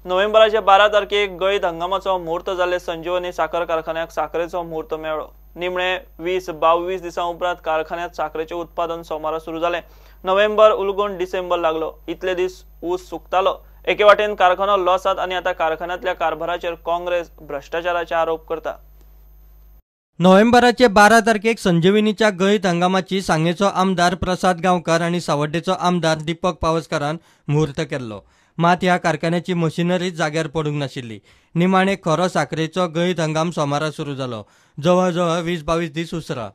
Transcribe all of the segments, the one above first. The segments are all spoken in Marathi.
नोव्हेंबराच्या 12 तारखेक गळीत हंगामाचो मुहूर्त जाल्ले संजीवनी साखर कारखान्याक साखरेचो मुहूर्त मेळ्ळो। निमणे 20-22 दिसां उपरांत कारखान्यात साखरेचे उत्पादन सोमारा सुरू जालें। नोव्हेंबर उलगून डिसेंबर लागलो, इतले दीस ऊस सुकतालो। एके वाटेन कारखानो लॉसात आनी आता कारखान्यातल्या कारभाराचेर काँग्रेस भ्रष्टाचाराचे आरोप करता। नोव्हेंबराचे 12 तारखेक संजीवनीच्या गळीत हंगामाची सांगेचो आमदार प्रसाद गांवकार आनी सावड्डेचो आमदार दीपक पावसकारान मुहूर्त केल्लो। मात ह्या कारखान्याची मशिनरी जाग्यार पडूंक नाशिल्ली। निमाणे खरो साखरेचो गळीत हंगाम सोमारा सुरू जालो। जवळ जवळ 20-22 दीस उसरा।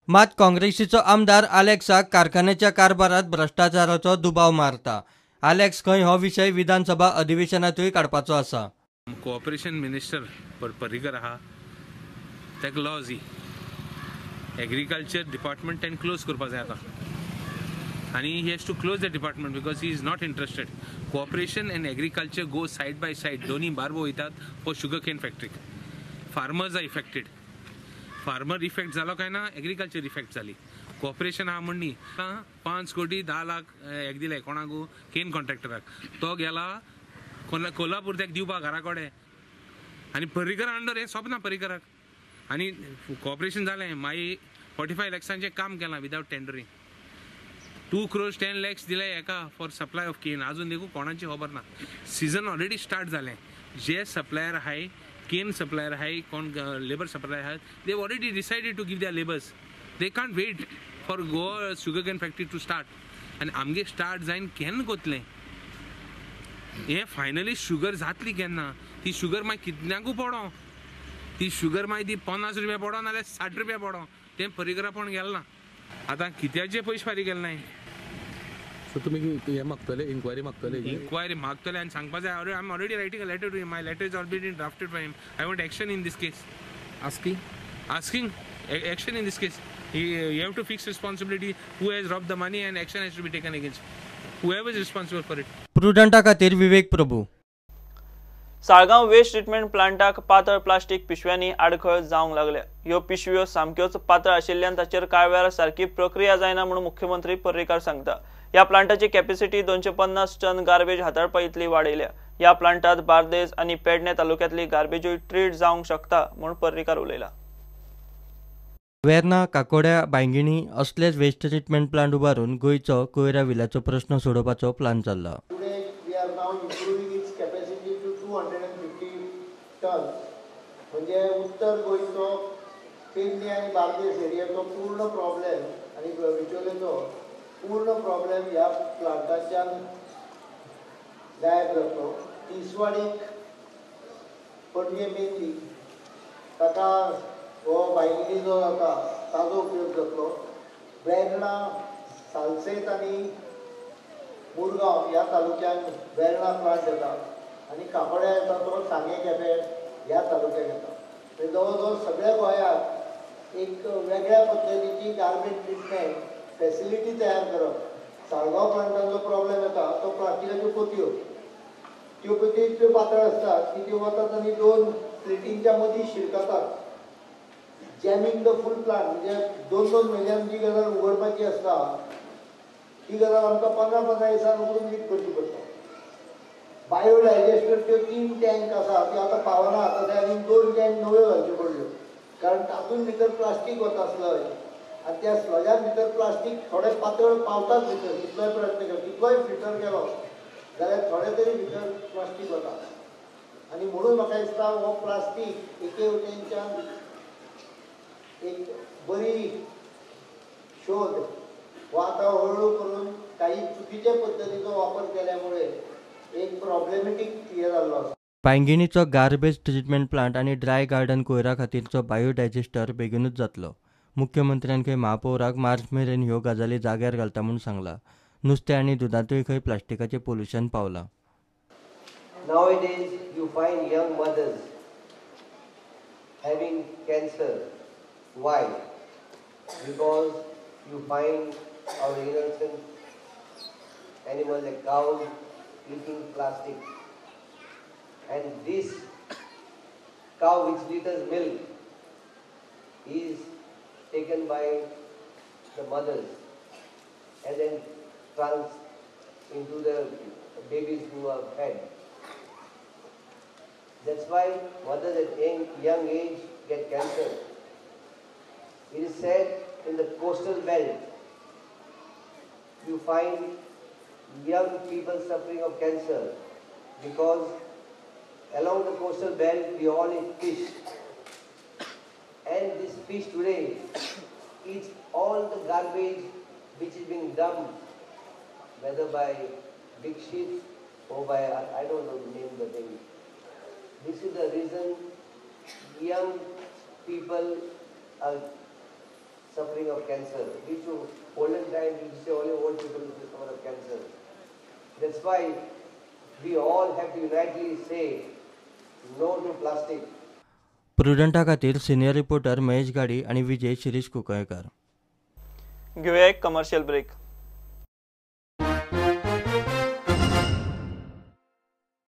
मात काँग्रेसीचो आमदार आलेक्साक कारखान्याच्या कारभारात भ्रष्टाचाराचो दुबाव मारता। आलेक्स खंय हो विशय विधानसभा अधिवेशनातूय काडपाचो आसा। कोऑपरेशन मिनिस्टर पर्रीकर आहा, तेका लॉज एग्रीकल्चर डिपार्टमेंट तेन क्लोज करपा जाय आतां, आनी he has to close the department because he is not interested. Cooperation and agriculture go side by side, दोन्ही बारबो वयतात फॉर शुगर केन फॅक्टरीक। Farmers are affected, farmer affect जालो काय ना, एग्रीकल्चर इफेक्ट जाली। कोऑपरेशन आहा म्हणणी 5 कोटी 10 लाख एक दिले कोणाकू, केन कॉन्ट्रॅक्टराक। तो गेला कोल्हापूर तेका दिवपा घरा कडेन, आनी पर्रीकर अंडर हे सोपना पर्रीकराक। आनी कोऑपरेशन जालें, मागीर 45 लॅक्सांचें काम केलां विदाउट टेंडरिंग। 2 crore 10 lakhs दिले एका फॉर सप्लाय ऑफ केन। अजून देखू कोणाची खबर ना। सीजन ऑलरेडी स्टार्ट जालें। जे सप्लायर आहाय, केन सप्लायर आहाय, कोण लेबर सप्लायर आहाय, they already decided to give their labours. They can't wait for Goa sugar cane factory to start. आनी आमगे स्टार्ट जायन केन्ना कोतलें हे फायनली शुगर जातली केन्ना? ती शुगर मागीर कितल्याकू पडो, ती शुगर मागीर ती 50 रुपया पडो नाल्यार 60 रुपया पडो, तें पर्रीकरा पण गेलें ना। आतां कित्याचे पयशे फारीक केले नाय। सो तुम्ही हे मागतले, इन्क्वायरी मागतले? इन्क्वायरी मागतले आनी सांगपा जाय, I am already writing a letter to him, my letter is already drafted by him. I want action in this case. Asking action in this case. You have to fix responsibility. Who has robbed the money and action has to be taken against whoever is responsible for it. प्रुडंटा खातीर विवेक प्रभू। साळगांव वेस्ट ट्रीटमेंट प्लांटाक पातळ प्लास्टिक पिशव्यांनी आडखळ जावंक लागल्या। ह्यो पिशव्यो सामक्योच पातळ आशिल्ल्यान ताचेर कांय वेळार सारकी प्रक्रिया जायना म्हणून मुख्यमंत्री पर्रीकार सांगता। ह्या प्लांटाची कॅपॅसिटी 250 टन गार्बेज हाताळपा इतली वाडयल्या। ह्या प्लांटात बार्देस आनी पेडणे तालुक्यांतली गार्बेजूय ट्रीट जावंक शकता म्हणून पर्रीकार उलयला। वेर्ना, काकोड्या, बांयगिणी असलेच वेस्ट ट्रीटमेंट प्लांट उबारून गोंयचो कोयरा विल्याचो प्रश्न सोडोवपाचो प्लान चल्ला। म्हणजे उत्तर गोंयचो पेडणे आनी बार्देस एरियाचो पूर्ण प्रॉब्लेम आनी बिचोलेचो पूर्ण प्रॉब्लेम ह्या प्लांटाच्यान गायब जातलो। तिसवाडीक पणजे मेनली ताका हो बांयगिणी जो जाता ताजो उपयोग जातलो। वेर्णा, सालसेत आनी मुरगांव ह्या तालुक्यान वेर्णा प्लांट येता आनी काकोड्या येता तो सांगे केपें ह्या तालुक्याक येता। जवळ जवळ सगळ्या गोंयांत एक वेगळ्या पद्दतीची गार्बेज ट्रीटमेंट फॅसिलिटी तयार करप। साळगांव प्लांटान जो प्रॉब्लेम येता तो प्लास्टिकाच्यो पोतयो, त्यो पोतयो इतल्यो पातळ आसतात की त्यो वतात आनी 2 प्लेटींच्या मदीं शिरकतात, जॅमिंग द फूल प्लांट। म्हणजे 2-2 म्हयन्यान जी गजाल उगडपाची आसता ती गजाल आमकां 15-15 दिसान उगडून लीक करची पडटा। बायोडायजेस्टर त्यो 3 टँक आसा त्यो आतां पावना, आतां आनी 2 टँक नव्यो घालच्यो पडल्यो, कारण तातूंत भितर प्लास्टीक वता स्लज, आनी त्या स्लजा भितर प्लास्टीक थोडे पातळ पावतात भितर। कितलोय प्रयत्न केलो, कितलोय फिल्टर केलो जाल्यार थोडे तरी भितर प्लास्टीक वता। आनी म्हणून म्हाका दिसता हो प्लास्टीक एके वटेनच्यान एक बरी शोध हो आतां हळूहळू करून काही चुकीच्या पद्दतीचो वापर केल्यामुळे एक प्रॉब्लेमेटीक हे जाल्लो आसा। बांयगिणीचो गार्बेज ट्रीटमेंट प्लांट आनी ड्राय गार्डन कोयरा खातीरचो बायोडायजेस्टर बेगीनूच जातलो। मुख्यमंत्र्यान खंय महापौराक मार्च मेरेन ह्यो गजाली जाग्यार घालता म्हूण सांगला। नुस्तें आनी दुदांतूय खंय प्लास्टिकाचें पोल्युशन पावलां। Nowadays you find young mothers having cancer. Why? Because you find our innocent animals like cows eating plastic, and this cow which litters milk is taken by the mothers and then trans into the babies who are fed. That's why mothers at young age get cancer. It is said in the coastal belt, you find young people suffering of cancer because along the coastal belt we all eat fish. And this fish today eats all the garbage which is being dumped, whether by big ships or by, I don't know the name of the thing. This is the reason young people are suffering of cancer. We should, olden times, we used to say only old people used to suffer of cancer. That's why we all have to unitedly say no to plastic. प्रुडंटा खातीर सिनियर रिपोर्टर महेश गाडी आणि विजय शिरीष कुंकळकर. घेऊया एक कमर्शियल ब्रेक.